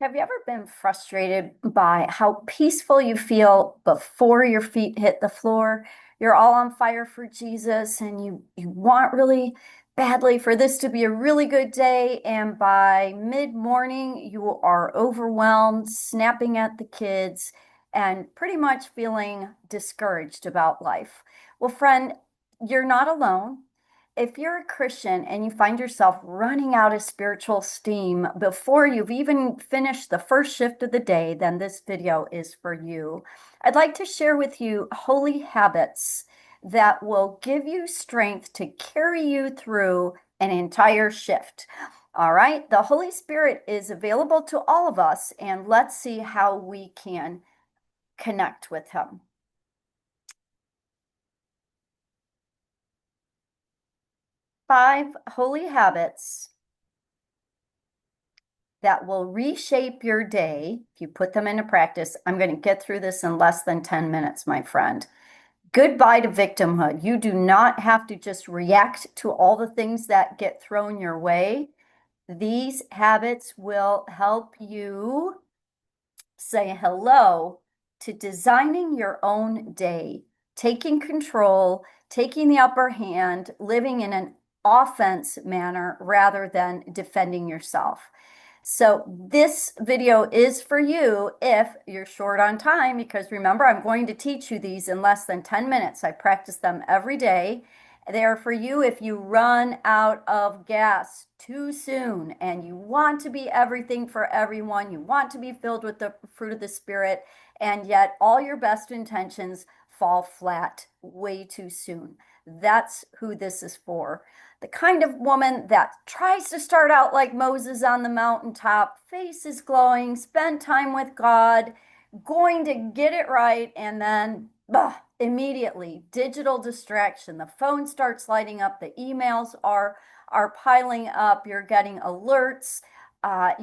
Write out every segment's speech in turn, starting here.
Have you ever been frustrated by how peaceful you feel before your feet hit the floor? You're all on fire for Jesus and you want really badly for this to be a really good day. And by mid-morning, you are overwhelmed, snapping at the kids, and pretty much feeling discouraged about life. Well, friend, you're not alone. If you're a Christian and you find yourself running out of spiritual steam before you've even finished the first shift of the day, then this video is for you. I'd like to share with you holy habits that will give you strength to carry you through an entire shift. All right, the Holy Spirit is available to all of us, and let's see how we can connect with Him. 5 holy habits that will reshape your day if you put them into practice. I'm going to get through this in less than 10 minutes, my friend. Goodbye to victimhood. You do not have to just react to all the things that get thrown your way. These habits will help you say hello to designing your own day, taking control, taking the upper hand, living in an offense manner rather than defending yourself. So this video is for you if you're short on time, because remember, I'm going to teach you these in less than 10 minutes. I practice them every day. They are for you if you run out of gas too soon and you want to be everything for everyone. You want to be filled with the fruit of the Spirit, and yet all your best intentions fall flat way too soon. That's who this is for. The kind of woman that tries to start out like Moses on the mountaintop, face is glowing, spend time with God, going to get it right, and then immediately digital distraction. The phone starts lighting up, the emails are piling up, you're getting alerts.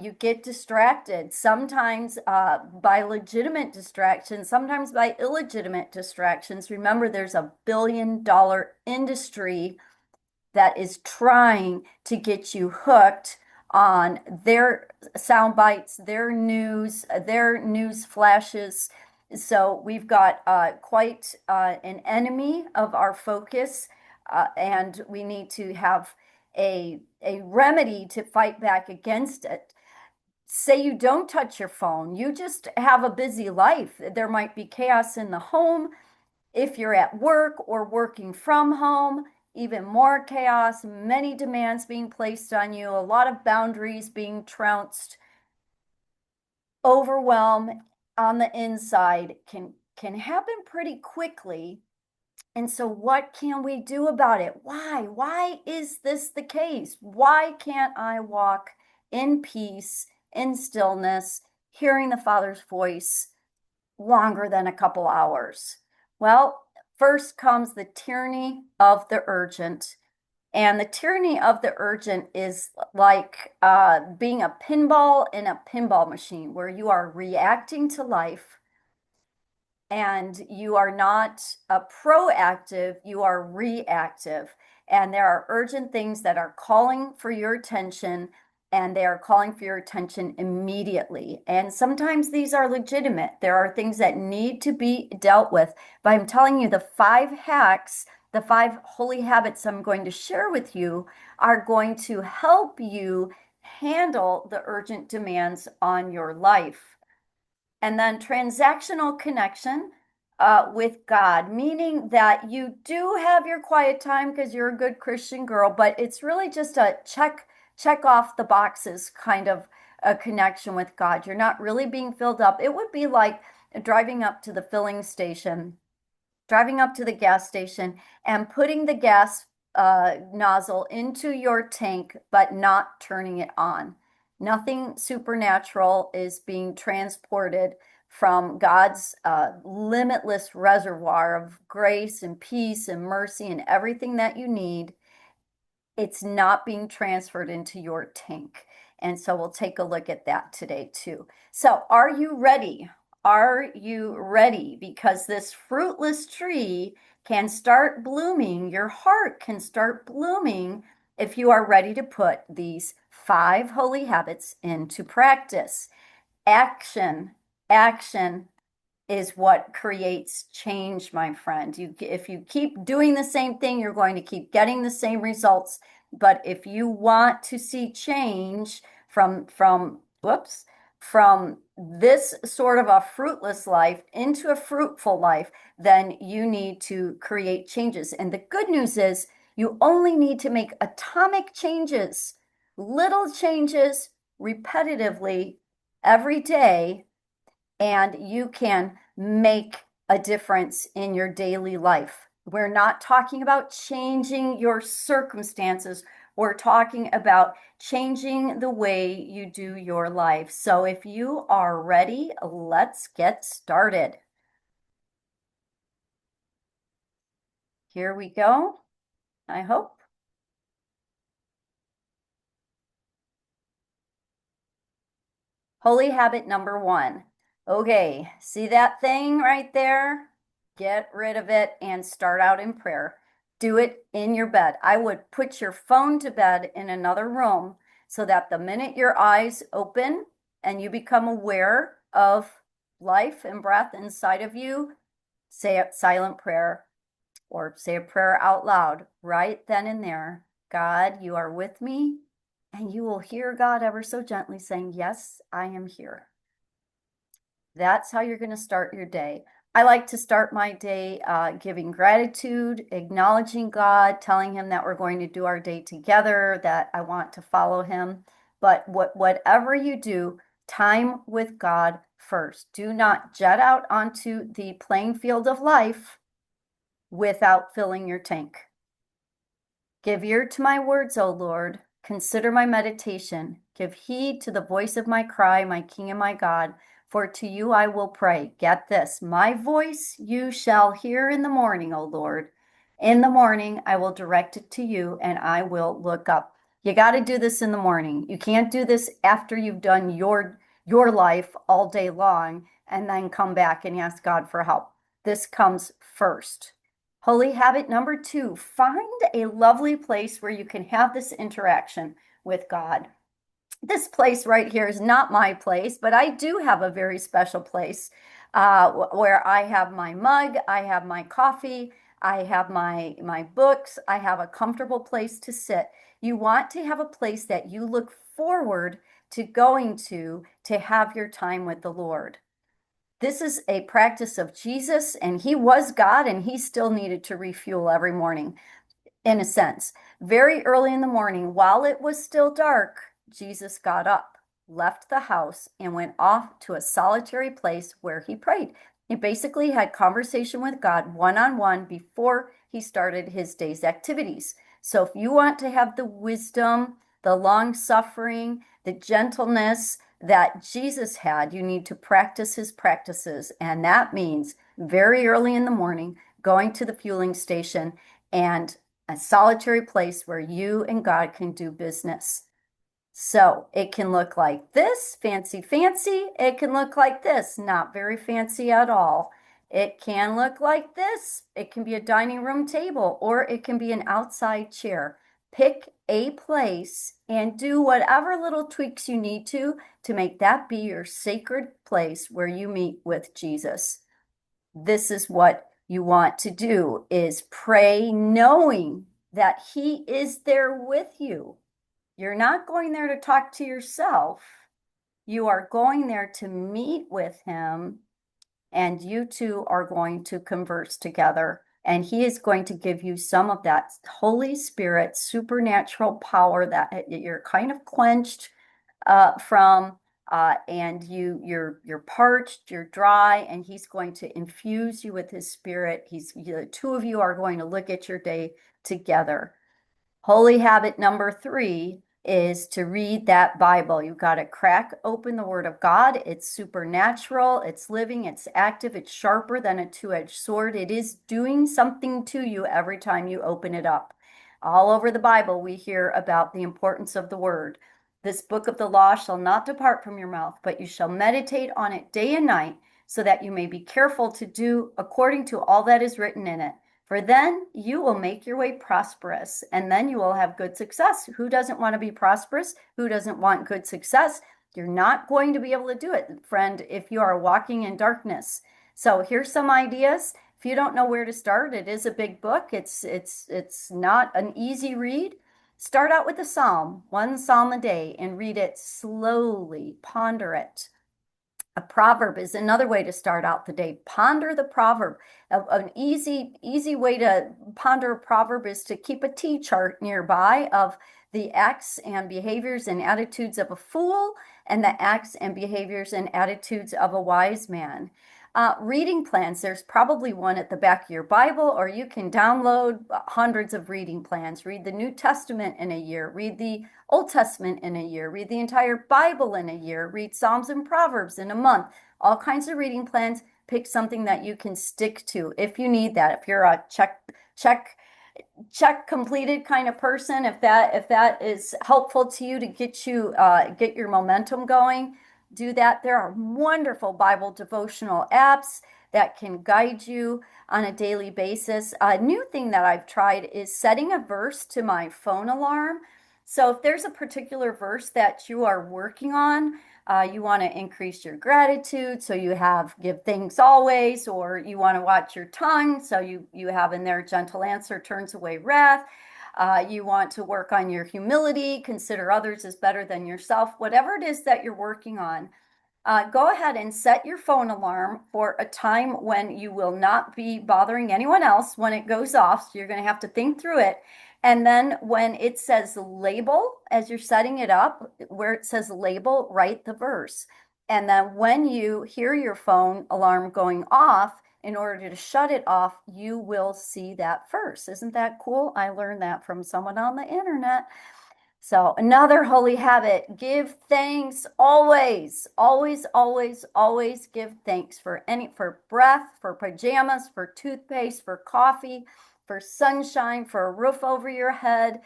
You get distracted, sometimes by legitimate distractions, sometimes by illegitimate distractions. Remember, there's a $1 billion industry that is trying to get you hooked on their sound bites, their news flashes. So we've got quite an enemy of our focus, and we need to have a remedy to fight back against it. Say you don't touch your phone, you just have a busy life. There might be chaos in the home. If you're at work or working from home, even more chaos, many demands being placed on you, a lot of boundaries being trounced, overwhelm on the inside can happen pretty quickly. And so what can we do about it? Why is this the case? Why can't I walk in peace, in stillness, hearing the Father's voice longer than a couple hours? Well, first comes the tyranny of the urgent. And the tyranny of the urgent is like being a pinball in a pinball machine where you are reacting to life and you are not proactive, you are reactive. And there are urgent things that are calling for your attention, and they are calling for your attention immediately. And sometimes these are legitimate. There are things that need to be dealt with. But I'm telling you, the 5 hacks, the 5 holy habits I'm going to share with you are going to help you handle the urgent demands on your life. And then transactional connection with God, meaning that you do have your quiet time because you're a good Christian girl, but it's really just a check off the boxes kind of a connection with God. You're not really being filled up. It would be like driving up to the filling station, driving up to the gas station and putting the gas nozzle into your tank, but not turning it on. Nothing supernatural is being transported from God's limitless reservoir of grace and peace and mercy and everything that you need. It's not being transferred into your tank. And so we'll take a look at that today too. So are you ready? Are you ready? Because this fruitless tree can start blooming. Your heart can start blooming if you are ready to put these 5 holy habits into practice. Action, action is what creates change, my friend. If you keep doing the same thing, you're going to keep getting the same results. But if you want to see change from this sort of a fruitless life into a fruitful life, then you need to create changes. And the good news is you only need to make atomic changes, little changes repetitively every day, and you can make a difference in your daily life. We're not talking about changing your circumstances. We're talking about changing the way you do your life. So if you are ready, let's get started. Here we go, I hope. Holy habit number 1. Okay, see that thing right there? Get rid of it and start out in prayer. Do it in your bed. I would put your phone to bed in another room so that the minute your eyes open and you become aware of life and breath inside of you, say a silent prayer or say a prayer out loud right then and there. God, you are with me. And you will hear God ever so gently saying, yes, I am here. That's how you're going to start your day. I like to start my day giving gratitude, acknowledging God, telling him that we're going to do our day together, that I want to follow him. But whatever you do, time with God first. Do not jet out onto the playing field of life without filling your tank. Give ear to my words, O Lord. Consider my meditation. Give heed to the voice of my cry, my King and my God. For to you I will pray. Get this, my voice you shall hear in the morning, O Lord. In the morning I will direct it to you, and I will look up. You got to do this in the morning. You can't do this after you've done your life all day long and then come back and ask God for help. This comes first. Holy habit number 2, find a lovely place where you can have this interaction with God. This place right here is not my place, but I do have a very special place where I have my mug, I have my coffee, I have my books, I have a comfortable place to sit. You want to have a place that you look forward to going to have your time with the Lord. This is a practice of Jesus, and he was God, and he still needed to refuel every morning, in a sense. Very early in the morning, while it was still dark, Jesus got up, left the house, and went off to a solitary place where he prayed. He basically had conversation with God one-on-one before he started his day's activities. So if you want to have the wisdom, the long-suffering, the gentleness that Jesus had, you need to practice his practices. And that means very early in the morning, going to the fueling station and a solitary place where you and God can do business. So it can look like this, fancy, fancy. It can look like this, not very fancy at all. It can look like this. It can be a dining room table, or it can be an outside chair. Pick a place and do whatever little tweaks you need to make that be your sacred place where you meet with Jesus. This is what you want to do, is pray knowing that he is there with you. You're not going there to talk to yourself. You are going there to meet with him, and you two are going to converse together. And he is going to give you some of that Holy Spirit supernatural power that you're kind of quenched from, and you're parched, you're dry, and he's going to infuse you with his spirit. The two of you are going to look at your day together. Holy habit number 3 is to read that Bible. You've got to crack open the Word of God. It's supernatural, it's living, it's active, it's sharper than a two-edged sword. It is doing something to you every time you open it up. All over the Bible, we hear about the importance of the Word. This book of the law shall not depart from your mouth, but you shall meditate on it day and night, so that you may be careful to do according to all that is written in it. For then you will make your way prosperous, and then you will have good success. Who doesn't want to be prosperous? Who doesn't want good success? You're not going to be able to do it, friend, if you are walking in darkness. So here's some ideas. If you don't know where to start, it is a big book. It's not an easy read. Start out with a psalm, one psalm a day, and read it slowly. Ponder it. A proverb is another way to start out the day. Ponder the proverb. An easy way to ponder a proverb is to keep a T chart nearby of the acts and behaviors and attitudes of a fool and the acts and behaviors and attitudes of a wise man. Reading plans, there's probably one at the back of your Bible, or you can download hundreds of reading plans. Read the New Testament in a year, read the Old Testament in a year, read the entire Bible in a year, read Psalms and Proverbs in a month, all kinds of reading plans. Pick something that you can stick to if you need that. If you're a check completed kind of person, if that is helpful to you to get your momentum going, do that. There are wonderful Bible devotional apps that can guide you on a daily basis. A new thing that I've tried is setting a verse to my phone alarm. So if there's a particular verse that you are working on, you want to increase your gratitude, so you have give thanks always, or you want to watch your tongue, so you have in there gentle answer turns away wrath. You want to work on your humility, consider others as better than yourself, whatever it is that you're working on. Go ahead and set your phone alarm for a time when you will not be bothering anyone else when it goes off. So you're going to have to think through it. And then when it says label, as you're setting it up, where it says label, write the verse. And then when you hear your phone alarm going off, in order to shut it off, you will see that verse. Isn't that cool? I learned that from someone on the internet. So another holy habit, give thanks always, always, always, always give thanks for breath, for pajamas, for toothpaste, for coffee, for sunshine, for a roof over your head.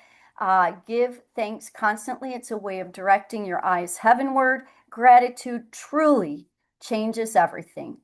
Give thanks constantly. It's a way of directing your eyes heavenward. Gratitude truly changes everything.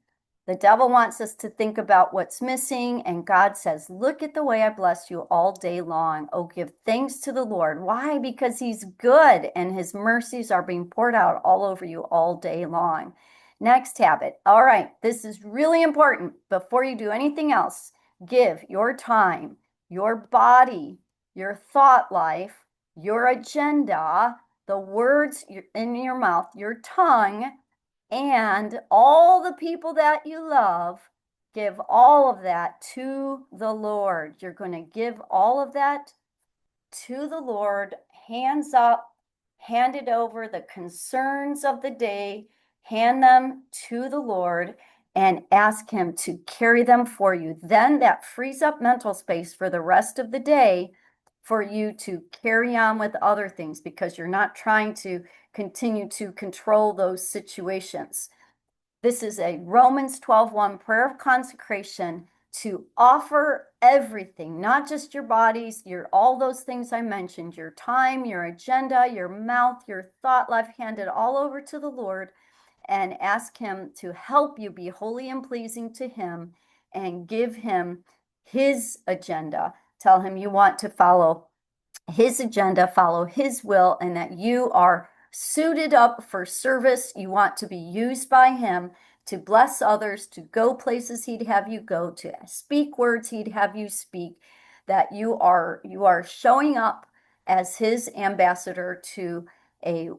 The devil wants us to think about what's missing, and God says, look at the way I bless you all day long. Oh, give thanks to the Lord. Why? Because he's good, and his mercies are being poured out all over you all day long. Next habit. All right, this is really important. Before you do anything else, give your time, your body, your thought life, your agenda, the words in your mouth, your tongue, and all the people that you love, give all of that to the Lord. You're going to give all of that to the Lord, hands up, hand it over, the concerns of the day, hand them to the Lord and ask him to carry them for you. Then that frees up mental space for the rest of the day for you to carry on with other things, because you're not trying to continue to control those situations. This is a Romans 12:1 prayer of consecration to offer everything, not just your bodies, all those things I mentioned, your time, your agenda, your mouth, your thought life, hand it all over to the Lord and ask him to help you be holy and pleasing to him, and give him his agenda. Tell him you want to follow his agenda, follow his will, and that you are suited up for service. You want to be used by him to bless others, to go places he'd have you go, to speak words he'd have you speak, that you are showing up as his ambassador to a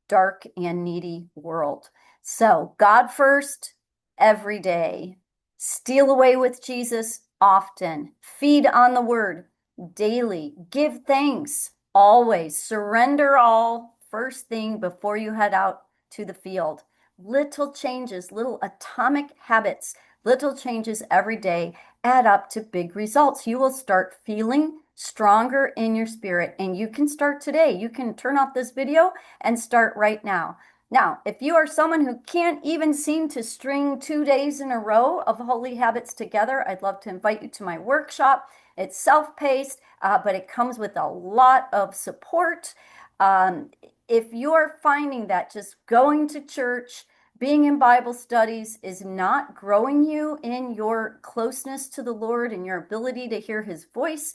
dark and needy world. So God first every day. Steal away with Jesus often. Feed on the word daily. Give thanks always. Surrender all first thing before you head out to the field. Little changes, little atomic habits, little changes every day add up to big results. You will start feeling stronger in your spirit, and you can start today. You can turn off this video and start right now. Now, if you are someone who can't even seem to string 2 days in a row of holy habits together, I'd love to invite you to my workshop. It's self-paced, but it comes with a lot of support. If you are finding that just going to church, being in Bible studies is not growing you in your closeness to the Lord and your ability to hear his voice,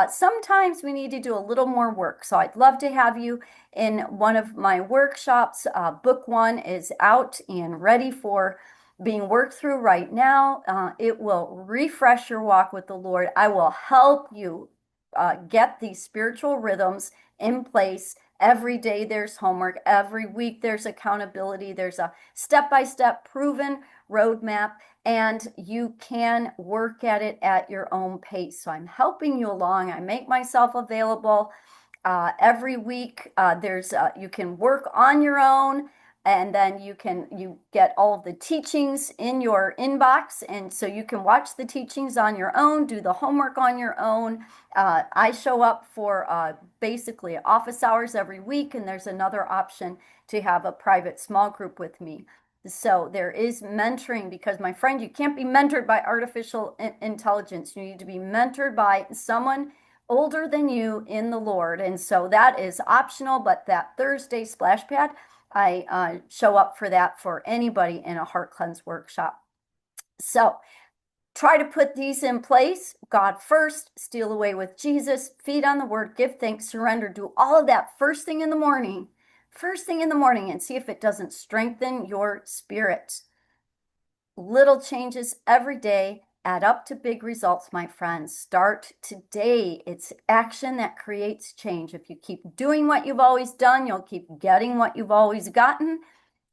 Sometimes we need to do a little more work. So I'd love to have you in one of my workshops. Book one is out and ready for being worked through right now. It will refresh your walk with the Lord. I will help you get these spiritual rhythms in place. Every day there's homework. Every week there's accountability. There's a step-by-step proven roadmap, and you can work at it at your own pace. So I'm helping you along. I make myself available every week. You can work on your own, and then you get all of the teachings in your inbox, and so you can watch the teachings on your own, do the homework on your own. I show up for basically office hours every week, and there's another option to have a private small group with me. So there is mentoring, because my friend, you can't be mentored by artificial intelligence. You need to be mentored by someone older than you in the Lord. And so that is optional, but that Thursday splash pad, I show up for that for anybody in a heart cleanse workshop. So try to put these in place. God first, steal away with Jesus, feed on the word, give thanks, surrender. Do all of that first thing in the morning. First thing in the morning, and see if it doesn't strengthen your spirit. Little changes every day add up to big results, my friends. Start today. It's action that creates change. If you keep doing what you've always done, you'll keep getting what you've always gotten.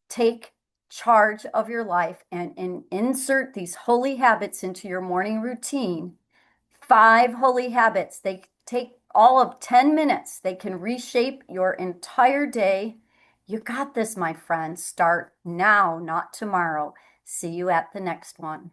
Take charge of your life and insert these holy habits into your morning routine. 5 holy habits. They take all of 10 minutes. They can reshape your entire day. You got this, my friends. Start now, not tomorrow. See you at the next one.